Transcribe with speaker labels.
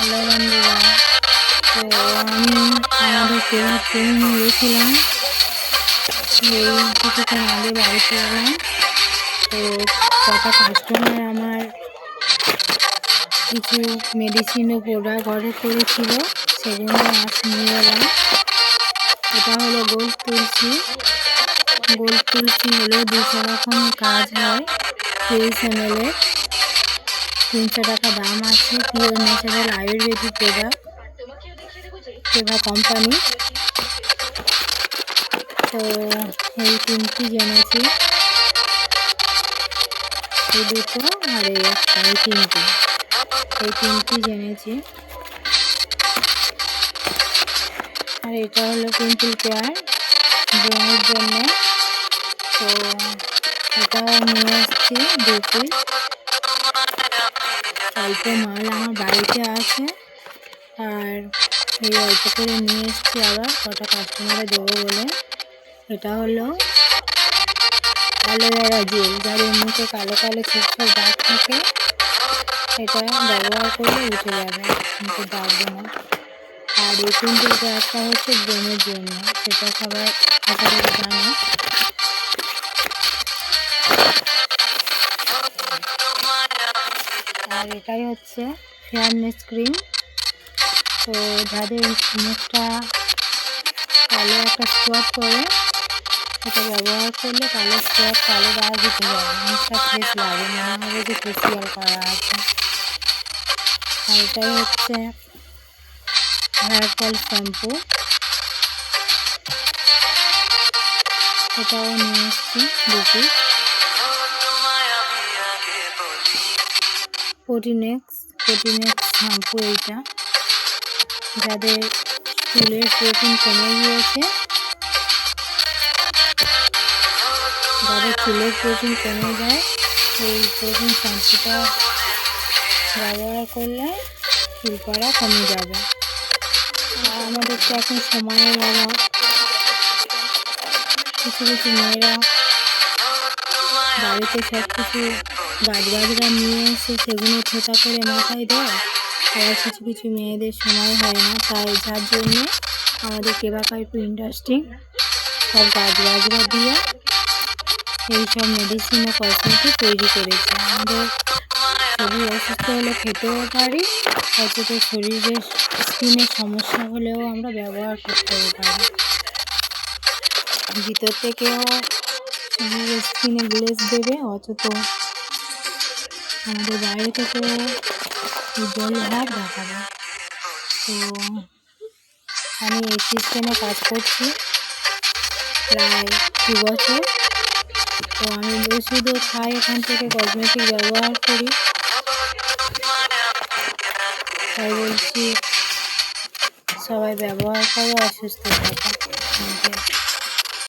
Speaker 1: Hello বন্ধুরা, তো আমি আমাদের কেনা ট্রেনিংয়ে গেছিলাম। এই কিছুক্ষণ আগে বাড়িতে এলাম। তো কটা কাস্টমার আমার কিছু মেডিসিন ও প্রোডাক্ট অর্ডার করেছিল, সেগুলো আজ নিয়ে এলাম। এটা হলো গোল্ড তুলসী। গোল্ড তুলসী হলো 200 রকমের কাজ হয়, 30 ml এর, 300 টাকা দাম আছে। পিওর ন্যাচারাল আয়ুর্বেদিক প্রোডাক্ট, সেবা কোম্পানি। তো এই তিনটি জেনেছি, এই দুটো আর এই একটা, এই তিনটি জেনেছি। আর এটা হলো পিম্পল কেয়ার ব্রণের জন্য। তো এটাও নিয়ে এসছি 2 পিস। অল্প মাল আমার বাড়িতে আছে, আর এই অল্প করে নিয়ে এসছি আবার কটা কাস্টমারে দেবো বলে। এটা হলো অ্যালোভেরা জেল, যাদের মুখে কালো কালো ছোট ছোট দাগ থাকে, এটা ব্যবহার করলে উঠে যাবে মুখে দাগগুলো। আর এই পিম্পল কেয়ারটা হচ্ছে ব্রণের জন্য, সেটা সবাই আশা করি জানে। আর এটাই হচ্ছে ফেয়ারনেস ক্রিম। তো যাদের মুখটা কালো একটা স্পট করে, এটা ব্যবহার করলে কালো স্পট, কালো দাগ উঠে যাবে, মুখটা ফ্রেশ লাগে, মনে হবে যে ফেসিয়াল করা আছে। আর এটাই হচ্ছে হেয়ার ফল শ্যাম্পু, এটাও নিয়ে এসছি 2 পিস। প্রোটিনেক্স শ্যাম্পু, এইটা যাদের চুলের প্রোটিন কমে গিয়েছে, যাদের চুলের প্রোটিন কমে যায়, এই প্রোটিন শ্যাম্পুটা ব্যবহার করলে চুল পড়া কমে যাবে। আর আমাদের তো এখন সময়ের অভাব, কিছু মেয়েরা বাড়িতে সব কিছু গাছগাছরা নিয়ে এসে সেগুলো থেঁতা করে মাথায় দেয়, আবার কিছু মেয়েদের সময় হয় না। তাই যার জন্য আমাদের কেবা কাইপু ইন্ডাস্ট্রি সব গাছগাছরা দিয়ে এইসব মেডিসিন ও কসমেটিক তৈরি করেছে। আমাদের শরীর অসুস্থ হলে খেতেও পারি, অথচ শরীরের স্কিনের সমস্যা হলেও আমরা ব্যবহার করতেও পারি। ভিতর থেকেও শরীরের স্কিনে গ্লেজ দেবে, অথচ আমাদের বাইরে থেকেও উজ্জ্বল ভাব দেখাবে। তো আমি এই সিস্টেমে কাজ করছি প্রায় 2 বছর। তো আমি ওষুধও খাই, এখান থেকে কসমেটিক ব্যবহার করি। তাই বলছি সবাই ব্যবহার করো, অসুস্থ থাকো।